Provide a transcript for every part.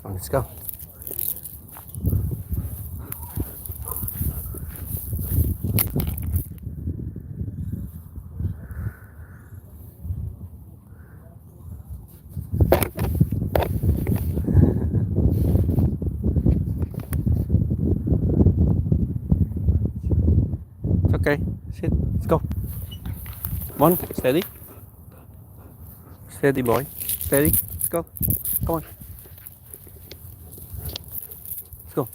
Let's go. It's okay. Sit. Let's go. Come on. Steady. Steady, boy. Steady. Let's go. Come on. Let's go.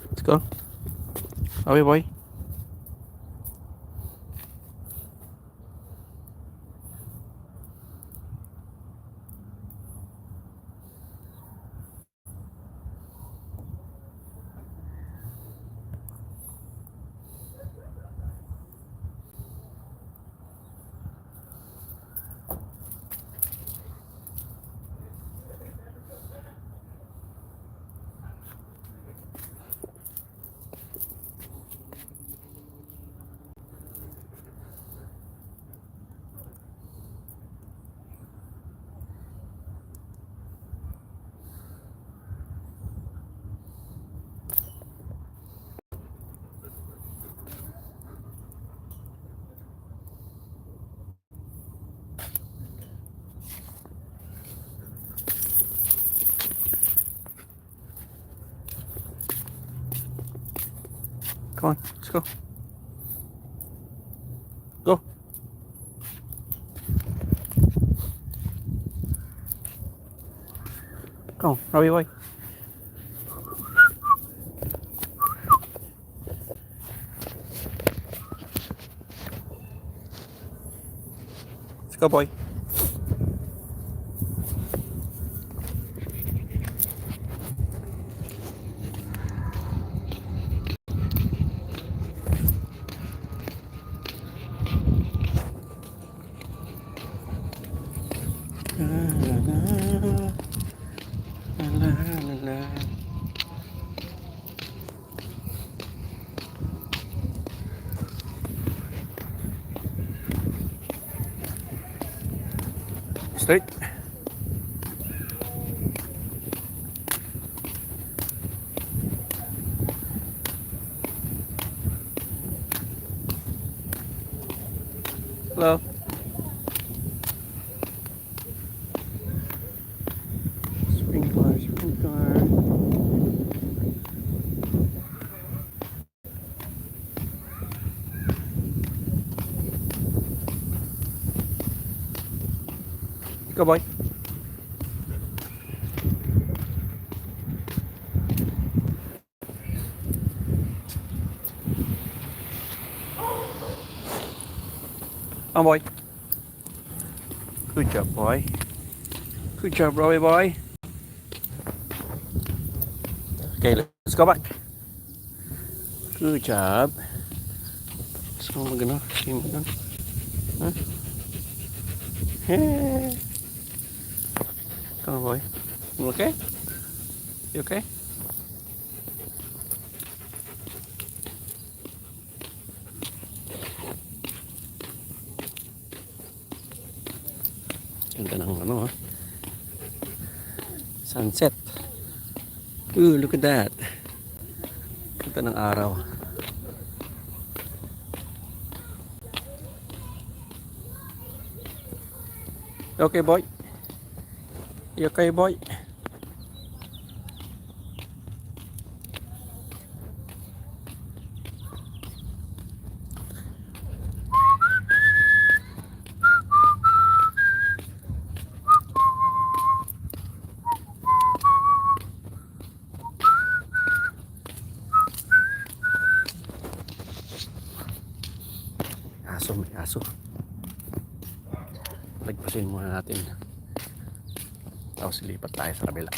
Let's go. Away, boy. Come on. Let's go. Go. Come on. Away, boy. Let's go, boy. Straight. Hello. Sprinkler, sprinkler. Go, boy. Come on, boy. Good job, boy. Good job, Robbie boy. Okay, let's go back. Good job. So magano, sino gan? Huh? Yeah. Come on, boy. You okay? You okay? Ganda ng ano, sunset. Ooh, look at that. Ganda ng araw. You okay, boy? You okay, boy? Aso, may aso. Lagpasin muna natin. Tapos lipat tayo sa kabila.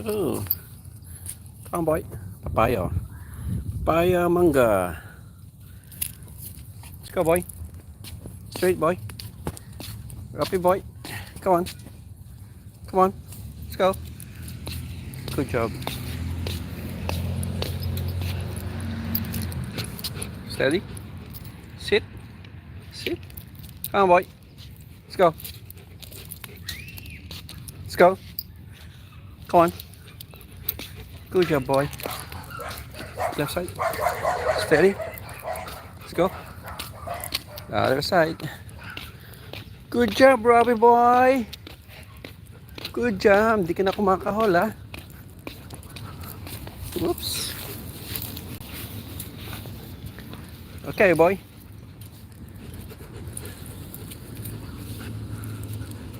Oh. Come on, boy. Papaya. Papaya mangga. Let's go, boy. Straight, boy. Happy, boy. Come on. Come on. Let's go. Good job. Steady. Sit. Sit. Come on, boy. Let's go. Let's go. Come on. Good job, boy. Left side. Steady. Let's go. Other side. Good job, Robbie boy. Good job. Hindi ka na kumakahol, ha? Whoops. Okay, boy.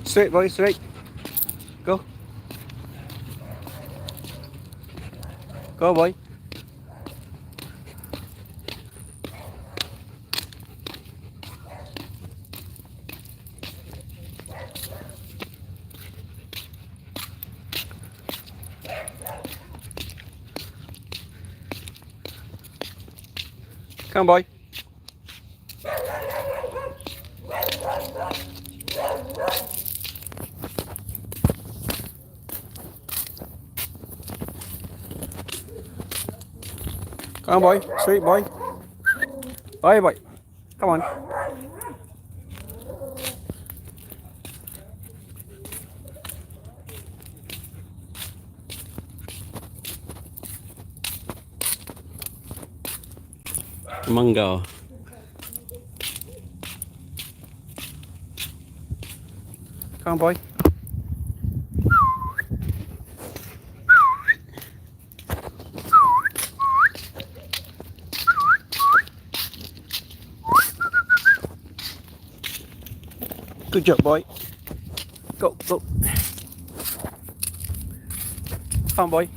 Straight, boy. Straight. Go. Go, boy. Come on, boy. Come on, boy. Straight, boy. Boy, boy. Come on. Mangga. Come on, boy. Good job, boy. Go, go. Come on, boy.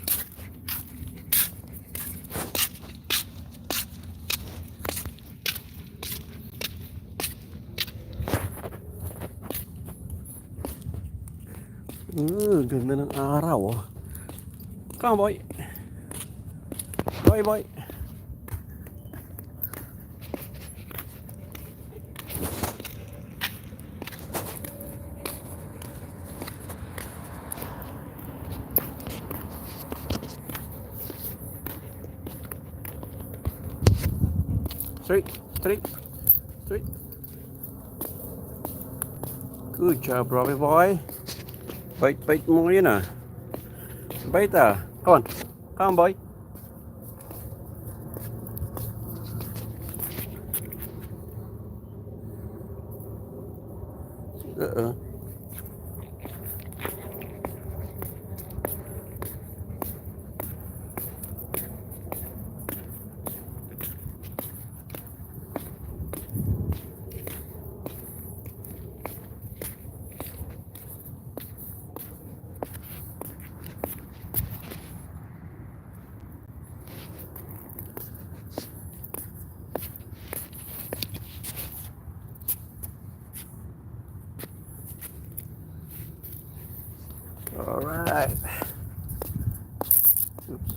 Ganda ng araw, oh. Come on, boy. Boy, boy. Straight, straight, straight. Good job, Robbie boy. Bite mo yun, ah. Bite, ah. Come on. Come on, boy. Uh-oh. All right. Oops.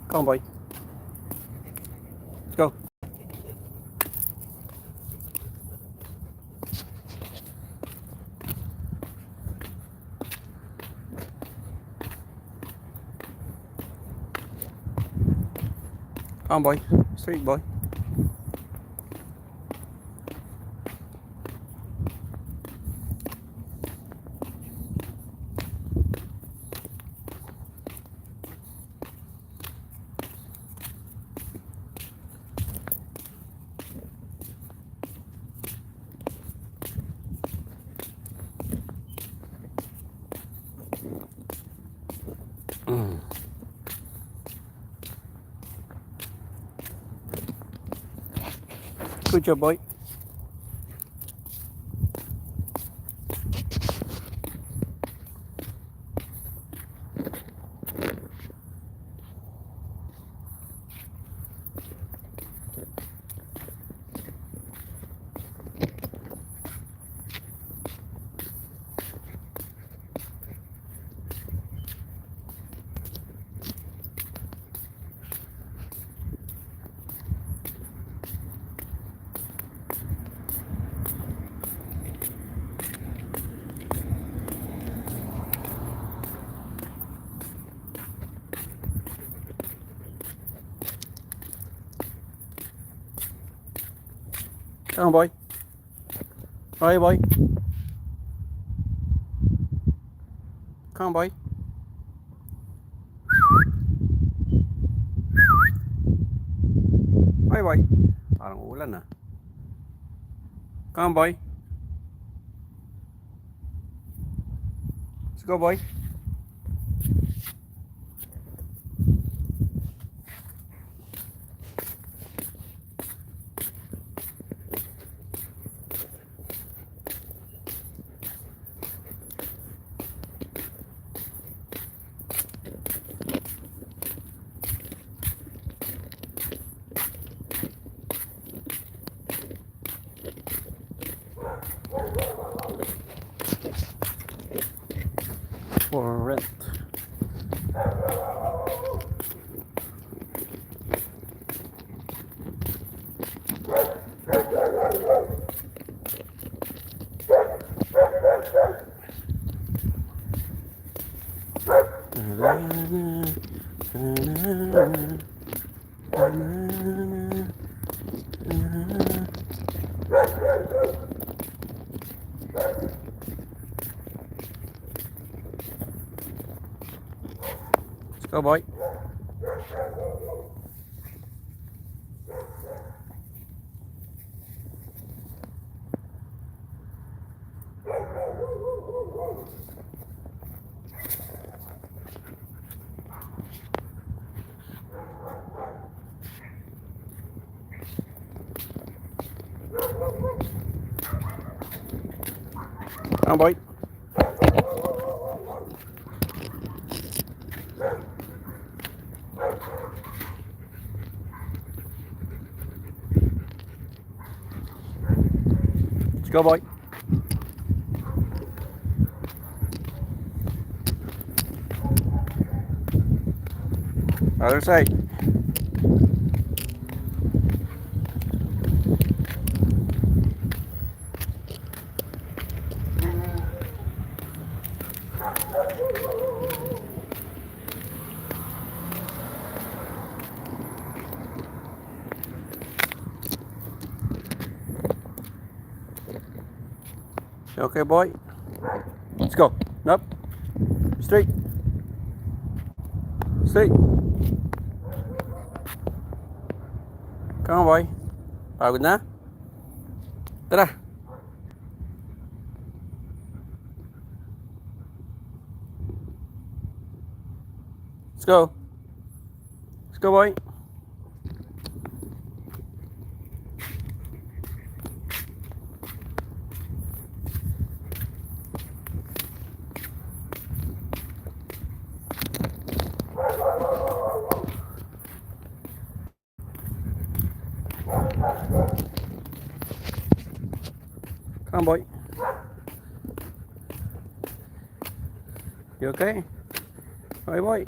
Come on, boy. Let's go. Come on, boy. Straight, boy. Good job, boy. Come on, boy. Hey, boy. Come on, boy. Hey, boy. Parang ulan ah. Come on, boy. Let's go, boy. For rent. Let's go, boy. Come on, boy. Let's go, boy. Other side. Okay, boy. Let's go. Up. Straight. Straight. Come on, boy. Pagod na? Tara. Let's go. Let's go, boy. Come on, boy. You okay? Hey, boy.